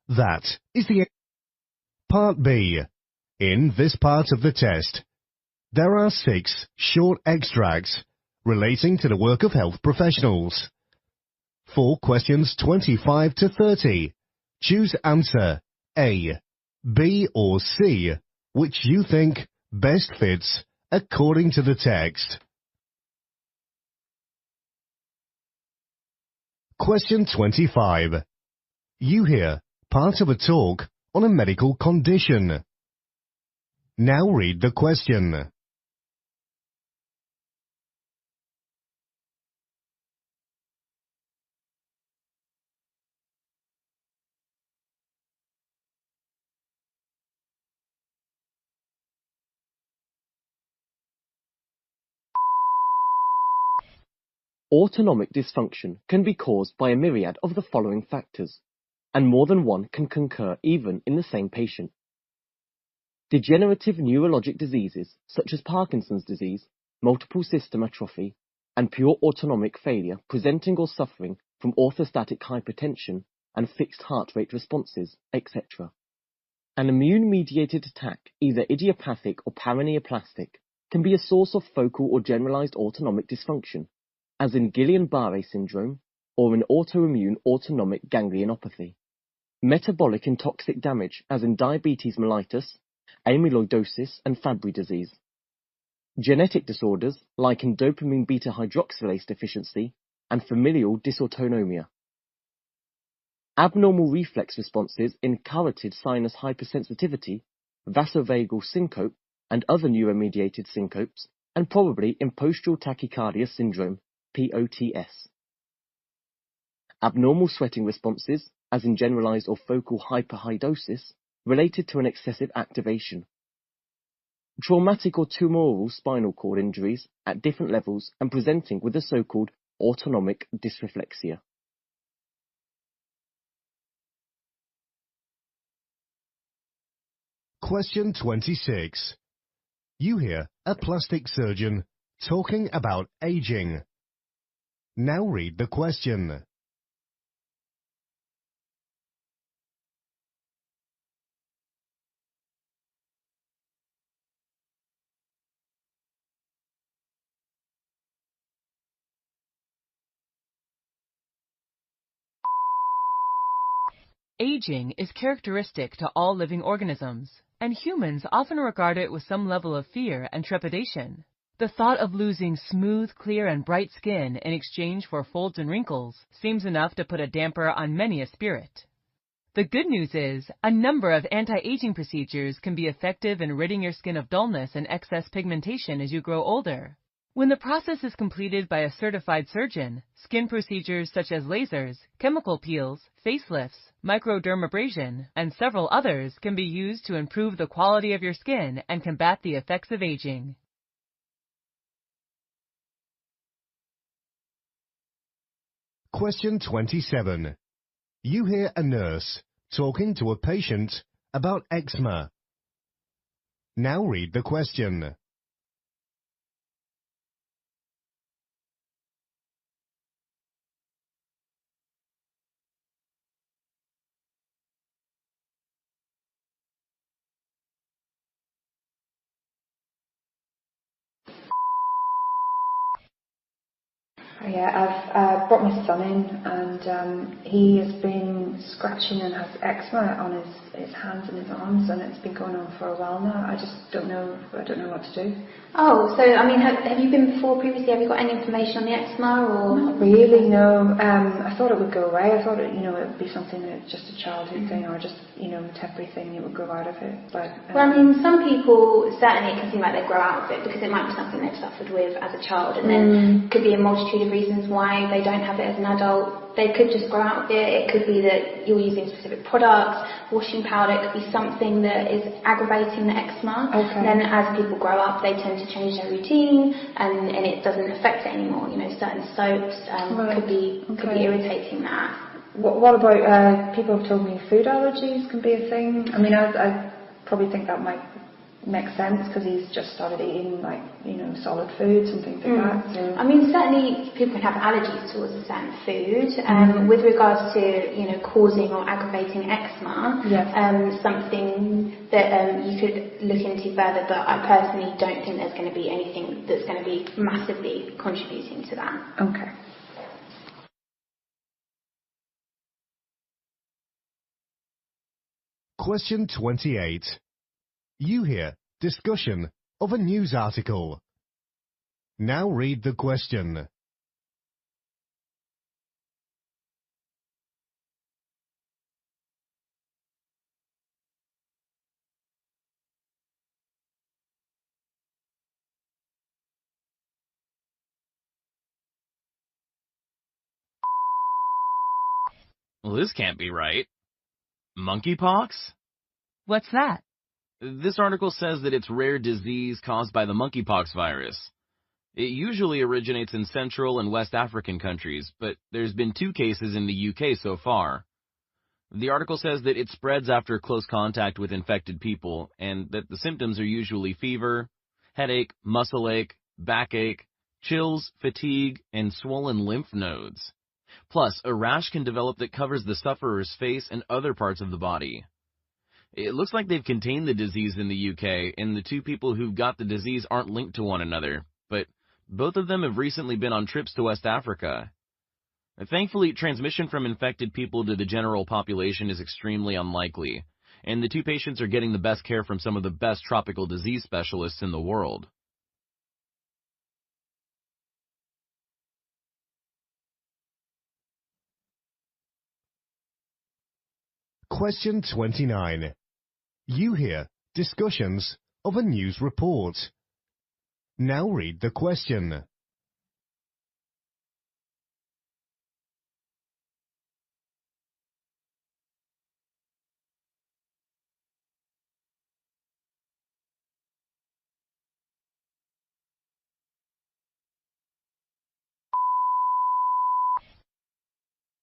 That is the Part B. In this part of the test, there are 6 short extracts relating to the work of health professionals. For questions 25 to 30, choose answer A, B or C, which you think best fits according to the text. Question 25. You hear part of a talk on a medical condition. Now read the question. Autonomic dysfunction can be caused by a myriad of the following factors, and more than one can concur even in the same patient. Degenerative neurologic diseases such as Parkinson's disease, multiple system atrophy, and pure autonomic failure presenting or suffering from orthostatic hypertension and fixed heart rate responses, etc. An immune-mediated attack, either idiopathic or paraneoplastic, can be a source of focal or generalized autonomic dysfunction, as in Guillain-Barré syndrome, or an autoimmune autonomic ganglionopathy. Metabolic and toxic damage, as in diabetes mellitus, amyloidosis, and Fabry disease. Genetic disorders, like in dopamine beta hydroxylase deficiency and familial dysautonomia. Abnormal reflex responses in carotid sinus hypersensitivity, vasovagal syncope, and other neuromediated syncopes, and probably in postural tachycardia syndrome, POTS. Abnormal sweating responses, as in generalized or focal hyperhidrosis, related to an excessive activation. Traumatic or tumoral spinal cord injuries at different levels and presenting with the so-called autonomic dysreflexia. Question 26. You hear a plastic surgeon talking about aging. Now read the question. Aging is characteristic to all living organisms, and humans often regard it with some level of fear and trepidation. The thought of losing smooth, clear, and bright skin in exchange for folds and wrinkles seems enough to put a damper on many a spirit. The good news is, a number of anti-aging procedures can be effective in ridding your skin of dullness and excess pigmentation as you grow older. When the process is completed by a certified surgeon, skin procedures such as lasers, chemical peels, facelifts, microdermabrasion, and several others can be used to improve the quality of your skin and combat the effects of aging. Question 27. You hear a nurse talking to a patient about eczema. Now read the question. Yeah, I've brought my son in, and he has been scratching and has eczema on his hands and his arms, and it's been going on for a while now. I just don't know what to do. Oh, so I mean, have you been before previously? Have you got any information on the eczema, or? Not really, no. I thought it would go away. I thought it would be something that just a childhood thing, or just a temporary thing. It would grow out of it. But well, I mean, some people certainly it can seem like they grow out of it because it might be something they've suffered with as a child, and then could be a multitude of reasons why they don't have it as an adult. They could just grow out of it. It could be that you're using specific products, washing powder. It could be something that is aggravating the eczema. Okay. Then as people grow up, they tend to change their routine, and it doesn't affect it anymore. Certain soaps could be irritating that. What about people have told me food allergies can be a thing? I mean, I probably think that might makes sense because he's just started eating like, you know, solid foods and things like that. So. I mean, certainly people can have allergies towards a certain food. With regards to, you know, causing or aggravating eczema, something that you could look into further, but I personally don't think there's going to be anything that's going to be massively contributing to that. Okay. Question 28. You hear discussion of a news article. Now read the question. Well, this can't be right. Monkeypox? What's that? This article says that it's rare disease caused by the monkeypox virus. It usually originates in Central and West African countries, but there's been 2 cases in the UK so far. The article says that it spreads after close contact with infected people, and that the symptoms are usually fever, headache, muscle ache, backache, chills, fatigue, and swollen lymph nodes. Plus, a rash can develop that covers the sufferer's face and other parts of the body. It looks like they've contained the disease in the UK, and the 2 people who've got the disease aren't linked to one another, but both of them have recently been on trips to West Africa. Thankfully, transmission from infected people to the general population is extremely unlikely, and the 2 patients are getting the best care from some of the best tropical disease specialists in the world. Question 29. You hear discussions of a news report. Now read the question.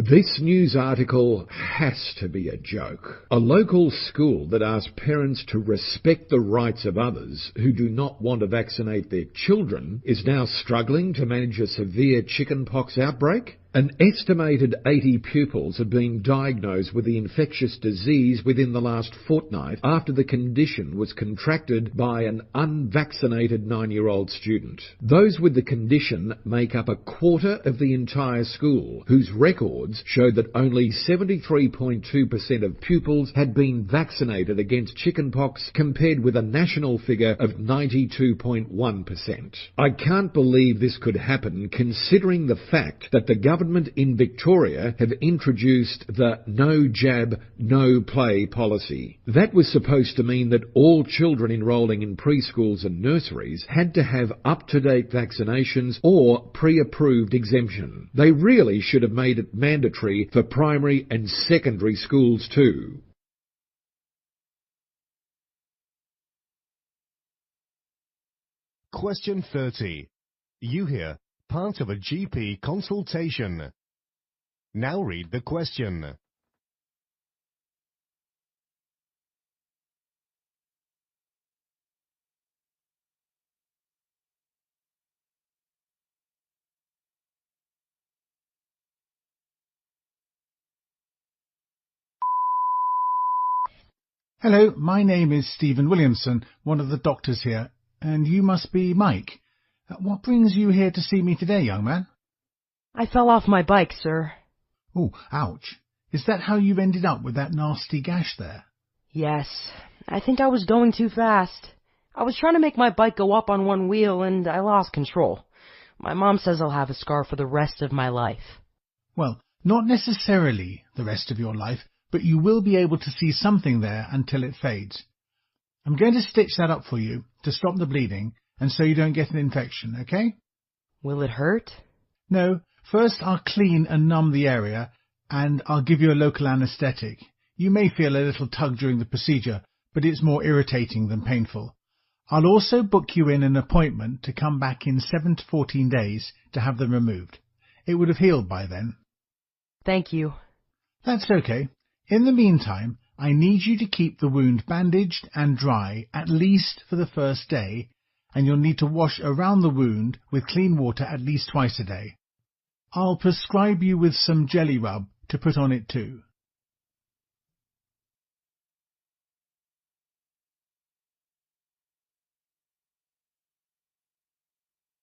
This news article has to be a joke. A local school that asks parents to respect the rights of others who do not want to vaccinate their children is now struggling to manage a severe chickenpox outbreak. An estimated 80 pupils have been diagnosed with the infectious disease within the last fortnight after the condition was contracted by an unvaccinated 9-year-old student. Those with the condition make up a quarter of the entire school, whose records showed that only 73.2% of pupils had been vaccinated against chickenpox, compared with a national figure of 92.1%. I can't believe this could happen, considering the fact that the government in Victoria have introduced the no jab, no play policy. That was supposed to mean that all children enrolling in preschools and nurseries had to have up-to-date vaccinations or pre-approved exemption. They really should have made it mandatory for primary and secondary schools too. Question 30. You hear part of a GP consultation. Now read the question. Hello, my name is Stephen Williamson, one of the doctors here, and you must be Mike. What brings you here to see me today, young man? I fell off my bike, sir. Oh, ouch. Is that how you've ended up with that nasty gash there? Yes, I think I was going too fast. I was trying to make my bike go up on one wheel and I lost control. My mom says I'll have a scar for the rest of my life. Well, not necessarily the rest of your life, but you will be able to see something there until it fades. I'm going to stitch that up for you to stop the bleeding and so you don't get an infection, okay? Will it hurt? No, first I'll clean and numb the area and I'll give you a local anaesthetic. You may feel a little tug during the procedure, but it's more irritating than painful. I'll also book you in an appointment to come back in 7 to 14 days to have them removed. It would have healed by then. Thank you. That's okay. In the meantime, I need you to keep the wound bandaged and dry at least for the first day, and you'll need to wash around the wound with clean water at least twice a day. I'll prescribe you with some jelly rub to put on it too.